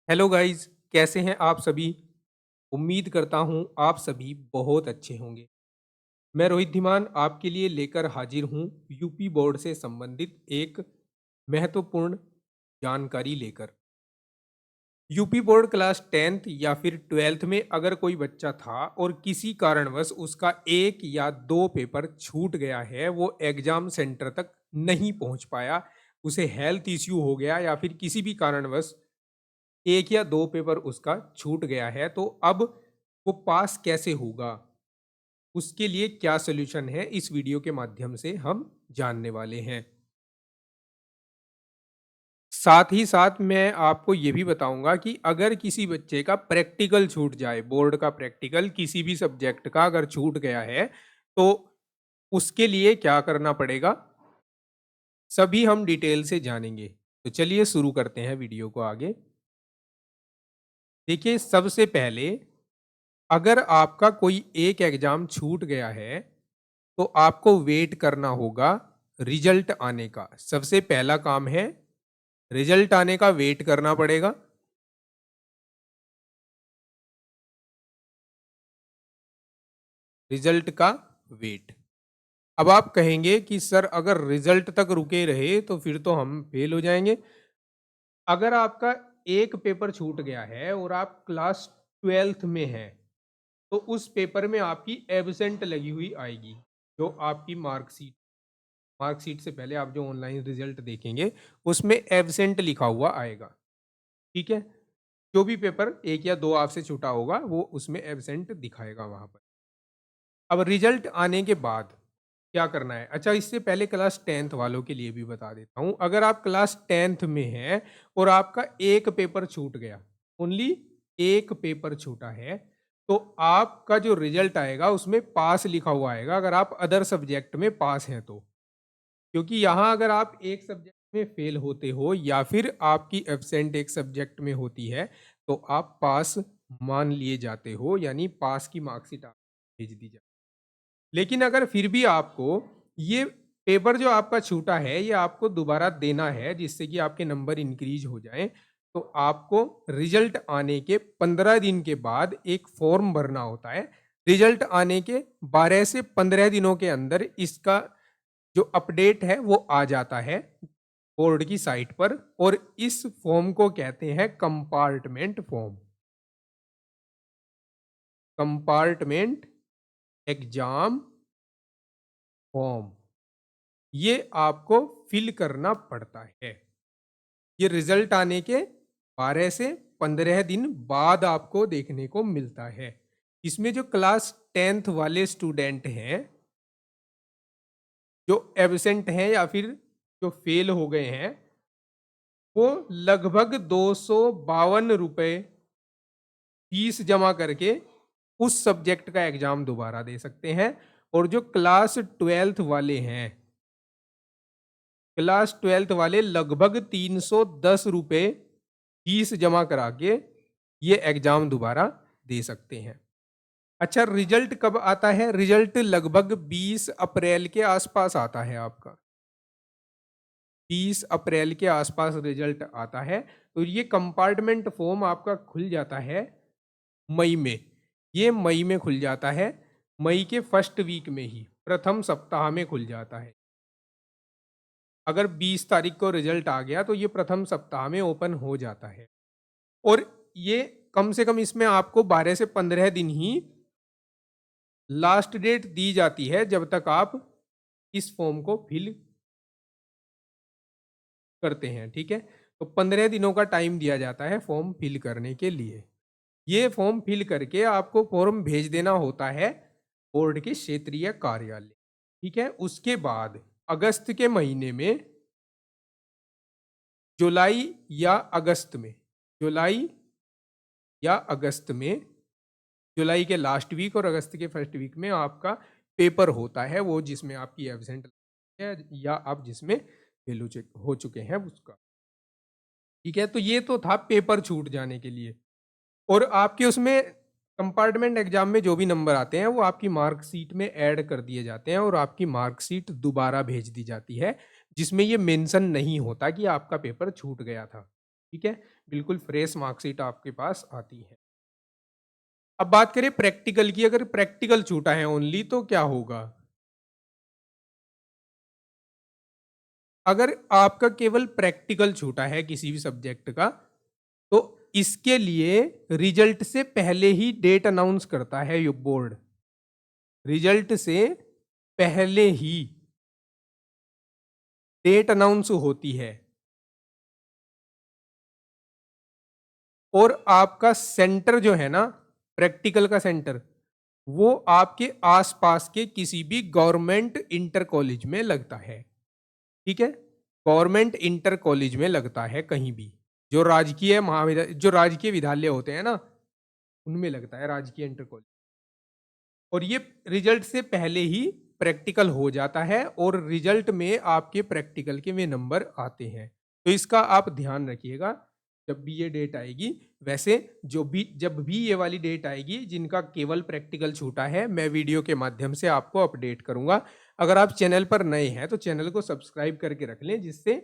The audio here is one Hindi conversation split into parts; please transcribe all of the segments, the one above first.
हेलो गाइस, कैसे हैं आप सभी? उम्मीद करता हूँ आप सभी बहुत अच्छे होंगे। मैं रोहित धीमान आपके लिए लेकर हाजिर हूँ यूपी बोर्ड से संबंधित एक महत्वपूर्ण जानकारी लेकर। यूपी बोर्ड क्लास 10th या फिर 12th में अगर कोई बच्चा था और किसी कारणवश उसका एक या दो पेपर छूट गया है, वो एग्जाम सेंटर तक नहीं पहुंच पाया, उसे हेल्थ इश्यू हो गया या फिर किसी भी कारणवश एक या दो पेपर उसका छूट गया है, तो अब वो पास कैसे होगा? उसके लिए क्या सॉल्यूशन है, इस वीडियो के माध्यम से हम जानने वाले हैं। साथ ही साथ मैं आपको ये भी बताऊंगा कि अगर किसी बच्चे का प्रैक्टिकल छूट जाए, बोर्ड का प्रैक्टिकल किसी भी सब्जेक्ट का अगर छूट गया है, तो उसके लिए क्या करना पड़ेगा, सभी हम डिटेल से जानेंगे। तो चलिए शुरू करते हैं वीडियो को आगे। देखिए, सबसे पहले अगर आपका कोई एक एग्जाम छूट गया है, तो आपको वेट करना होगा रिजल्ट आने का। सबसे पहला काम है रिजल्ट आने का वेट करना पड़ेगा। रिजल्ट का वेट। अब आप कहेंगे कि सर अगर रिजल्ट तक रुके रहे तो फिर तो हम फेल हो जाएंगे। अगर आपका एक पेपर छूट गया है और आप क्लास 12th में हैं, तो उस पेपर में आपकी एब्सेंट लगी हुई आएगी। जो आपकी मार्कशीट से पहले आप जो ऑनलाइन रिजल्ट देखेंगे, उसमें एब्सेंट लिखा हुआ आएगा। ठीक है, जो भी पेपर एक या दो आपसे छूटा होगा वो उसमें एब्सेंट दिखाएगा वहां पर। अब रिजल्ट आने के बाद क्या करना है? अच्छा, इससे पहले क्लास 10th वालों के लिए भी बता देता हूं। अगर आप क्लास 10th में हैं और आपका एक पेपर छूट गया, ओनली एक पेपर छूटा है, तो आपका जो रिजल्ट आएगा उसमें पास लिखा हुआ आएगा, अगर आप अदर सब्जेक्ट में पास हैं तो। क्योंकि यहाँ अगर आप एक सब्जेक्ट में फेल होते हो या फिर आपकी एब्सेंट एक सब्जेक्ट में होती है, तो आप पास मान लिए जाते हो, यानी पास की मार्कशीट आप भेज दी जाती है। लेकिन अगर फिर भी आपको ये पेपर जो आपका छूटा है ये आपको दोबारा देना है, जिससे कि आपके नंबर इंक्रीज हो जाएं, तो आपको रिजल्ट आने के 15 दिन के बाद एक फॉर्म भरना होता है। रिजल्ट आने के 12 से 15 दिनों के अंदर इसका जो अपडेट है वो आ जाता है बोर्ड की साइट पर, और इस फॉर्म को कहते हैं compartment form. Compartment exam form, ये आपको फिल करना पड़ता है। ये रिजल्ट आने के 12 से 15 दिन बाद आपको देखने को मिलता है। इसमें जो क्लास 10th वाले स्टूडेंट हैं, जो एबसेंट हैं या फिर जो फेल हो गए हैं, वो लगभग 252 रुपए फीस जमा करके उस सब्जेक्ट का एग्जाम दोबारा दे सकते हैं। और जो क्लास 12th वाले लगभग 310 रुपए फीस जमा करा के ये एग्जाम दोबारा दे सकते हैं। अच्छा, रिजल्ट कब आता है? रिजल्ट लगभग 20 अप्रैल के आसपास आता है आपका। 20 अप्रैल के आसपास रिजल्ट आता है। तो ये कंपार्टमेंट फॉर्म आपका खुल जाता है मई में। ये मई में खुल जाता है, मई के फर्स्ट वीक में ही, प्रथम सप्ताह में खुल जाता है। अगर 20 तारीख को रिजल्ट आ गया तो ये प्रथम सप्ताह में ओपन हो जाता है। और ये कम से कम इसमें आपको 12 से 15 दिन ही लास्ट डेट दी जाती है जब तक आप इस फॉर्म को फिल करते हैं। ठीक है, तो 15 दिनों का टाइम दिया जाता है फॉर्म फिल करने के लिए। ये फॉर्म फिल करके आपको फॉर्म भेज देना होता है बोर्ड के क्षेत्रीय कार्यालय। ठीक है, उसके बाद अगस्त के महीने में, जुलाई या अगस्त में, जुलाई या अगस्त में, जुलाई के लास्ट वीक और अगस्त के फर्स्ट वीक में आपका पेपर होता है, वो जिसमें आपकी एब्सेंट है या आप जिसमें फेल हो चुके हैं उसका। ठीक है, तो ये तो था पेपर छूट जाने के लिए। और आपके उसमें कंपार्टमेंट एग्जाम में जो भी नंबर आते हैं वो आपकी मार्कशीट में ऐड कर दिए जाते हैं और आपकी मार्कशीट दोबारा भेज दी जाती है, जिसमें ये मेंशन नहीं होता कि आपका पेपर छूट गया था। ठीक है, बिल्कुल फ्रेश मार्कशीट आपके पास आती है। अब बात करें प्रैक्टिकल की, अगर प्रैक्टिकल छूटा है ओनली तो क्या होगा? अगर आपका केवल प्रैक्टिकल छूटा है किसी भी सब्जेक्ट का, तो इसके लिए रिजल्ट से पहले ही डेट अनाउंस करता है ये बोर्ड। रिजल्ट से पहले ही डेट अनाउंस होती है और आपका सेंटर जो है ना, प्रैक्टिकल का सेंटर, वो आपके आसपास के किसी भी गवर्नमेंट इंटर कॉलेज में लगता है। ठीक है, गवर्नमेंट इंटर कॉलेज में लगता है कहीं भी। जो राजकीय महाविद्यालय, जो राजकीय विद्यालय होते हैं ना, उनमें लगता है राजकीय इंटर कॉलेज। और ये रिजल्ट से पहले ही प्रैक्टिकल हो जाता है और रिजल्ट में आपके प्रैक्टिकल के वे नंबर आते हैं। तो इसका आप ध्यान रखिएगा जब भी ये डेट आएगी। वैसे जो भी जब भी ये वाली डेट आएगी जिनका केवल प्रैक्टिकल छूटा है, मैं वीडियो के माध्यम से आपको अपडेट करूंगा। अगर आप चैनल पर नए हैं तो चैनल को सब्सक्राइब करके रख लें, जिससे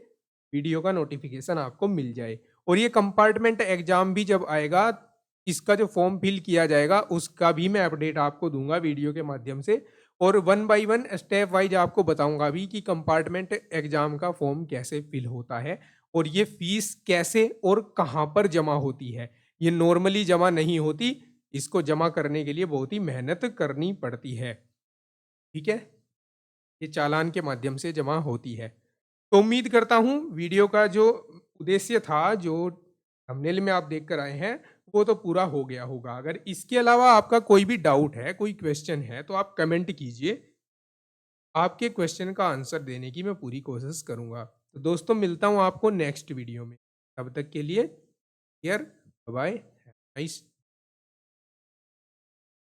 वीडियो का नोटिफिकेशन आपको मिल जाए। और ये कंपार्टमेंट एग्जाम भी जब आएगा, इसका जो फॉर्म फिल किया जाएगा उसका भी मैं अपडेट आपको दूंगा वीडियो के माध्यम से। और one by one step wise आपको बताऊंगा भी कि कंपार्टमेंट एग्जाम का फॉर्म कैसे फिल होता है और ये फीस कैसे और कहाँ पर जमा होती है। ये नॉर्मली जमा नहीं होती, इसको जमा करने के लिए बहुत ही मेहनत करनी पड़ती है। ठीक है, ये चालान के माध्यम से जमा होती है। तो उम्मीद करता हूँ वीडियो का जो उद्देश्य था, जो थंबनेल में आप देख कर आए हैं, वो तो पूरा हो गया होगा। अगर इसके अलावा आपका कोई भी डाउट है, कोई क्वेश्चन है, तो आप कमेंट कीजिए। आपके क्वेश्चन का आंसर देने की मैं पूरी कोशिश करूंगा। तो दोस्तों, मिलता हूँ आपको नेक्स्ट वीडियो में। तब तक के लिए केयर, बाय, नाइस।